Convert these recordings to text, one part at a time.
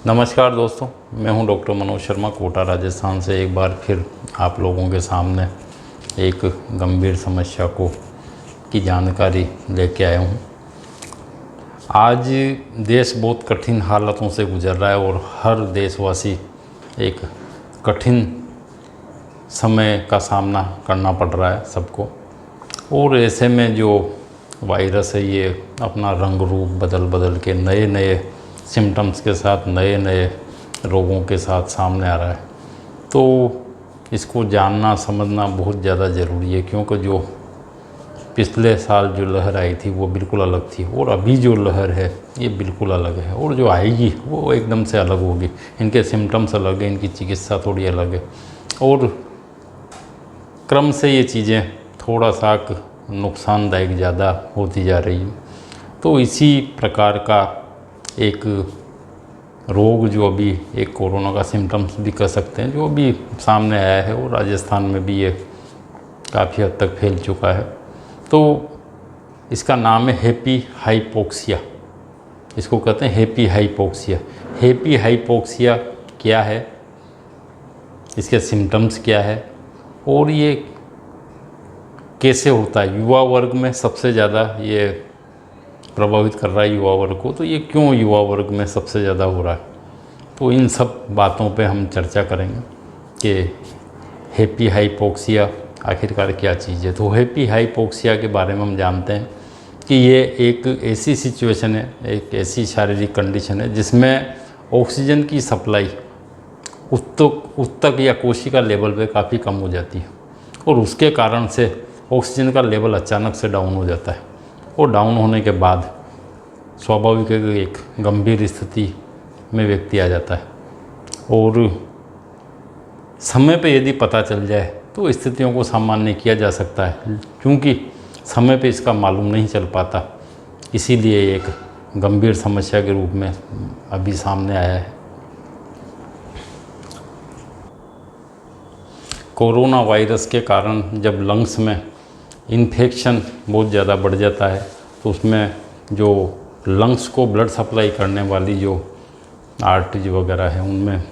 नमस्कार दोस्तों, मैं हूं डॉक्टर मनोज शर्मा, कोटा राजस्थान से एक बार फिर आप लोगों के सामने एक गंभीर समस्या की जानकारी लेके आया हूं। आज देश बहुत कठिन हालातों से गुजर रहा है और हर देशवासी एक कठिन समय का सामना करना पड़ रहा है सबको। और ऐसे में जो वायरस है ये अपना रंग रूप बदल के नए नए सिम्टम्स के साथ नए नए रोगों के साथ सामने आ रहा है। तो इसको जानना समझना बहुत ज़्यादा ज़रूरी है, क्योंकि जो पिछले साल जो लहर आई थी वो बिल्कुल अलग थी और अभी जो लहर है ये बिल्कुल अलग है, और जो आएगी वो एकदम से अलग होगी। इनके सिम्टम्स अलग हैं, इनकी चिकित्सा थोड़ी अलग है और क्रम से ये चीज़ें थोड़ा सा नुकसानदायक ज़्यादा होती जा रही है। तो इसी प्रकार का एक रोग जो अभी एक कोरोना का सिम्टम्स भी कह सकते हैं, जो अभी सामने आया है और राजस्थान में भी ये काफ़ी हद तक फैल चुका है। तो इसका नाम है हैप्पी हाइपोक्सिया। इसको कहते हैं हैप्पी हाइपोक्सिया। हैप्पी हाइपोक्सिया क्या है, इसके सिम्टम्स क्या है और ये कैसे होता है। युवा वर्ग में सबसे ज़्यादा ये प्रभावित कर रहा है युवा वर्ग को। तो ये क्यों युवा वर्ग में सबसे ज़्यादा हो रहा है, तो इन सब बातों पे हम चर्चा करेंगे कि हैप्पी हाइपोक्सिया आखिरकार क्या चीज़ है। तो हैप्पी हाइपोक्सिया के बारे में हम जानते हैं कि ये एक ऐसी सिचुएशन है, एक ऐसी शारीरिक कंडीशन है जिसमें ऑक्सीजन की सप्लाई ऊतक या कोशिका लेवल पे काफ़ी कम हो जाती है और उसके कारण से ऑक्सीजन का लेवल अचानक से डाउन हो जाता है। और डाउन होने के बाद स्वाभाविक है कि एक गंभीर स्थिति में व्यक्ति आ जाता है। और समय पे यदि पता चल जाए तो स्थितियों को सामान्य किया जा सकता है, क्योंकि समय पे इसका मालूम नहीं चल पाता, इसीलिए एक गंभीर समस्या के रूप में अभी सामने आया है। कोरोना वायरस के कारण जब लंग्स में इन्फेक्शन बहुत ज़्यादा बढ़ जाता है तो उसमें जो लंग्स को ब्लड सप्लाई करने वाली जो आर्टरीज वगैरह है उनमें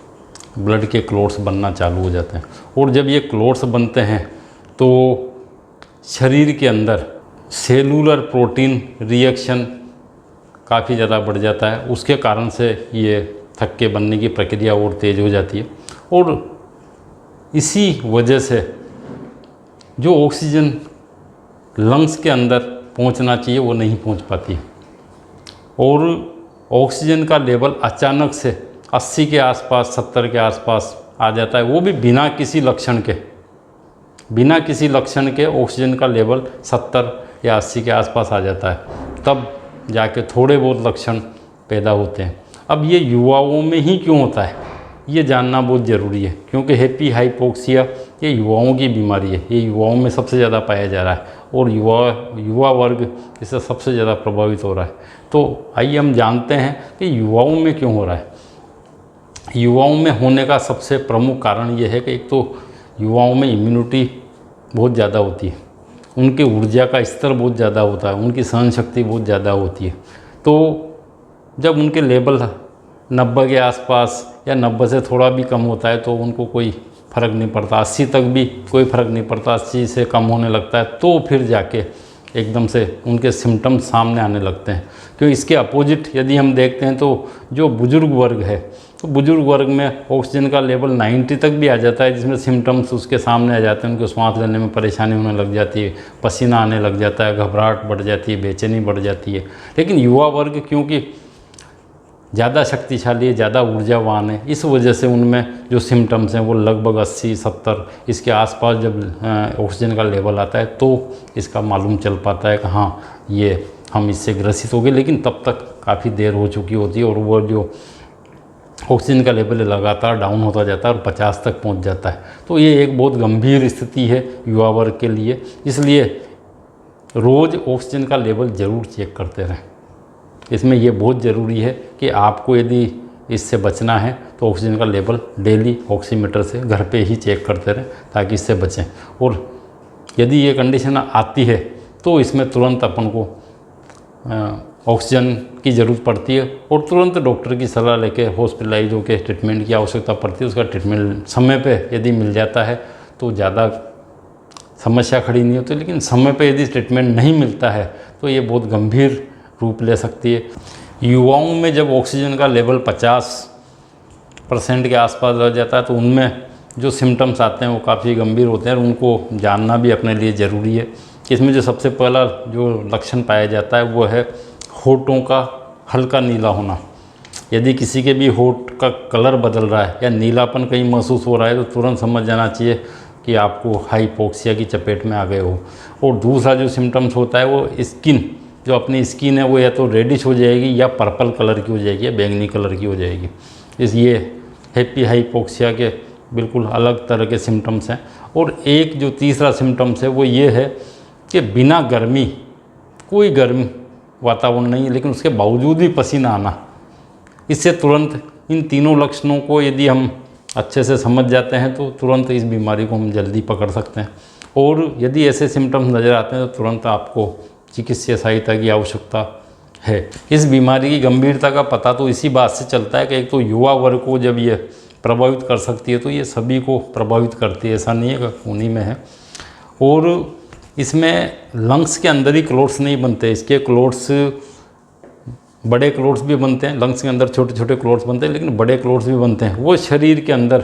ब्लड के क्लोट्स बनना चालू हो जाते हैं। और जब ये क्लोट्स बनते हैं तो शरीर के अंदर सेलुलर प्रोटीन रिएक्शन काफ़ी ज़्यादा बढ़ जाता है। उसके कारण से ये थक्के बनने की प्रक्रिया और तेज़ हो जाती है और इसी वजह से जो ऑक्सीजन लंग्स के अंदर पहुंचना चाहिए वो नहीं पहुंच पाती है और ऑक्सीजन का लेवल अचानक से 80 के आसपास 70 के आसपास आ जाता है। वो भी बिना किसी लक्षण के ऑक्सीजन का लेवल 70 या 80 के आसपास आ जाता है, तब जाके थोड़े बहुत लक्षण पैदा होते हैं। अब ये युवाओं में ही क्यों होता है ये जानना बहुत ज़रूरी है, क्योंकि हैप्पी हाइपोक्सिया ये युवाओं की बीमारी है। ये युवाओं में सबसे ज़्यादा पाया जा रहा है और युवा वर्ग इससे सबसे ज़्यादा प्रभावित हो रहा है। तो आइए हम जानते हैं कि युवाओं में क्यों हो रहा है। युवाओं में होने का सबसे प्रमुख कारण ये है कि एक तो युवाओं में इम्यूनिटी बहुत ज़्यादा होती है, उनकी ऊर्जा का स्तर बहुत ज़्यादा होता है, उनकी सहन शक्ति बहुत ज़्यादा होती है। तो जब उनके लेवल 90 के आसपास या 90 से थोड़ा भी कम होता है तो उनको कोई फ़र्क नहीं पड़ता, 80 तक भी कोई फ़र्क नहीं पड़ता, 80 से कम होने लगता है तो फिर जाके एकदम से उनके सिम्टम्स सामने आने लगते हैं। क्योंकि इसके अपोजिट यदि हम देखते हैं तो जो बुज़ुर्ग वर्ग है, तो बुज़ुर्ग वर्ग में ऑक्सीजन का लेवल 90 तक भी आ जाता है, जिसमें सिम्टम्स उसके सामने आ जाते हैं। उनको सांस लेने में परेशानी होने लग जाती है, पसीना आने लग जाता है, घबराहट बढ़ जाती है, बेचैनी बढ़ जाती है। लेकिन युवा वर्ग क्योंकि ज़्यादा शक्तिशाली है, ज़्यादा ऊर्जावान है, इस वजह से उनमें जो सिम्टम्स हैं वो लगभग 80-70 इसके आसपास जब ऑक्सीजन का लेवल आता है तो इसका मालूम चल पाता है कि हाँ ये हम इससे ग्रसित हो गए। लेकिन तब तक काफ़ी देर हो चुकी होती है और वो जो ऑक्सीजन का लेवल लगातार डाउन होता जाता है और 50 तक पहुंच जाता है। तो ये एक बहुत गंभीर स्थिति है युवा वर्ग के लिए, इसलिए रोज़ ऑक्सीजन का लेवल ज़रूर चेक करते रहें। इसमें ये बहुत ज़रूरी है कि आपको यदि इससे बचना है तो ऑक्सीजन का लेवल डेली ऑक्सीमीटर से घर पे ही चेक करते रहें ताकि इससे बचें। और यदि ये कंडीशन आती है तो इसमें तुरंत अपन को ऑक्सीजन की ज़रूरत पड़ती है और तुरंत डॉक्टर की सलाह लेके हॉस्पिटलाइज होकर ट्रीटमेंट की आवश्यकता पड़ती है। उसका ट्रीटमेंट समय पे यदि मिल जाता है तो ज़्यादा समस्या खड़ी नहीं होती, लेकिन समय पे यदि ट्रीटमेंट नहीं मिलता है तो ये बहुत गंभीर रूप ले सकती है। युवाओं में जब ऑक्सीजन का लेवल 50% के आसपास रह जाता है तो उनमें जो सिम्टम्स आते हैं वो काफ़ी गंभीर होते हैं और उनको जानना भी अपने लिए ज़रूरी है। इसमें जो सबसे पहला जो लक्षण पाया जाता है वो है होठों का हल्का नीला होना। यदि किसी के भी होठ का कलर बदल रहा है या नीलापन कहीं महसूस हो रहा है तो तुरंत समझ जाना चाहिए कि आपको हाइपोक्सिया की चपेट में आ गए हो। और दूसरा जो सिम्टम्स होता है वो स्किन, जो अपनी स्किन है वो या तो रेडिश हो जाएगी या पर्पल कलर की हो जाएगी या बैंगनी कलर की हो जाएगी। ये हैप्पी हाइपोक्सिया के बिल्कुल अलग तरह के सिम्टम्स हैं। और एक जो तीसरा सिम्टम्स है वो ये है कि बिना गर्मी, कोई गर्म वातावरण नहीं है लेकिन उसके बावजूद भी पसीना आना। इससे तुरंत इन तीनों लक्षणों को यदि हम अच्छे से समझ जाते हैं तो तुरंत इस बीमारी को हम जल्दी पकड़ सकते हैं। और यदि ऐसे सिम्टम्स नज़र आते हैं तो तुरंत आपको चिकित्सीय सहायता की आवश्यकता है। इस बीमारी की गंभीरता का पता तो इसी बात से चलता है कि एक तो युवा वर्ग को जब ये प्रभावित कर सकती है तो ये सभी को प्रभावित करती है, ऐसा नहीं है कि उन्हीं में है। और इसमें लंग्स के अंदर ही क्लोट्स नहीं बनते, इसके क्लोट्स बड़े क्लोट्स भी बनते हैं। लंग्स के अंदर छोटे छोटे क्लोट्स बनते हैं लेकिन बड़े क्लोट्स भी बनते हैं। वो शरीर के अंदर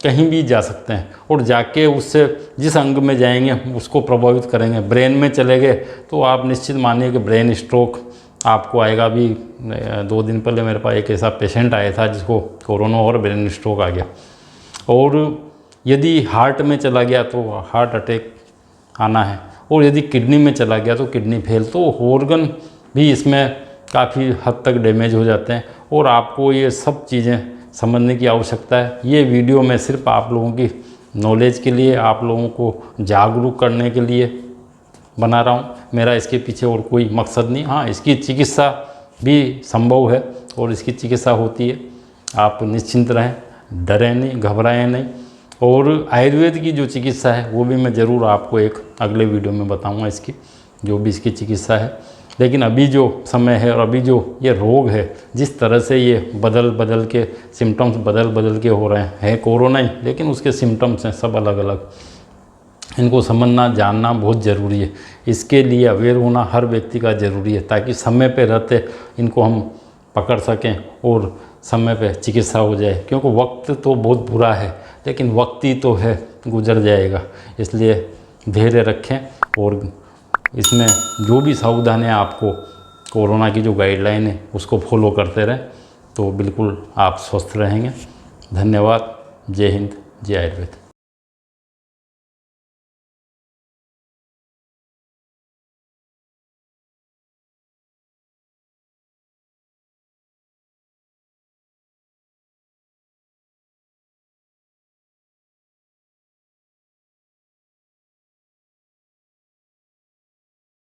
कहीं भी जा सकते हैं और जाके उससे जिस अंग में जाएंगे उसको प्रभावित करेंगे। ब्रेन में चले गए तो आप निश्चित मानिए कि ब्रेन स्ट्रोक आपको आएगा। अभी 2 दिन पहले मेरे पास एक ऐसा पेशेंट आया था जिसको कोरोना और ब्रेन स्ट्रोक आ गया। और यदि हार्ट में चला गया तो हार्ट अटैक आना है, और यदि किडनी में चला गया तो किडनी फेल। तो ऑर्गन भी इसमें काफ़ी हद तक डैमेज हो जाते हैं और आपको ये सब चीज़ें समझने की आवश्यकता है। ये वीडियो मैं सिर्फ आप लोगों की नॉलेज के लिए, आप लोगों को जागरूक करने के लिए बना रहा हूँ। मेरा इसके पीछे और कोई मकसद नहीं। हाँ, इसकी चिकित्सा भी संभव है और इसकी चिकित्सा होती है। आप निश्चिंत रहें, डरें नहीं, घबराएं नहीं। और आयुर्वेद की जो चिकित्सा है वो भी मैं ज़रूर आपको एक अगले वीडियो में बताऊंगा, इसकी जो भी इसकी चिकित्सा है। लेकिन अभी जो समय है और अभी जो ये रोग है, जिस तरह से ये बदल बदल के सिम्टम्स बदल के हो रहे हैं कोरोना ही, लेकिन उसके सिम्टम्स हैं सब अलग अलग। इनको समझना जानना बहुत ज़रूरी है। इसके लिए अवेयर होना हर व्यक्ति का ज़रूरी है ताकि समय पे रहते इनको हम पकड़ सकें और समय पे चिकित्सा हो जाए। क्योंकि वक्त तो बहुत बुरा है लेकिन वक्त ही तो है, गुजर जाएगा। इसलिए धैर्य रखें और इसमें जो भी सावधानियाँ आपको कोरोना की जो गाइडलाइन है उसको फॉलो करते रहें तो बिल्कुल आप स्वस्थ रहेंगे। धन्यवाद। जय हिंद, जय आयुर्वेद।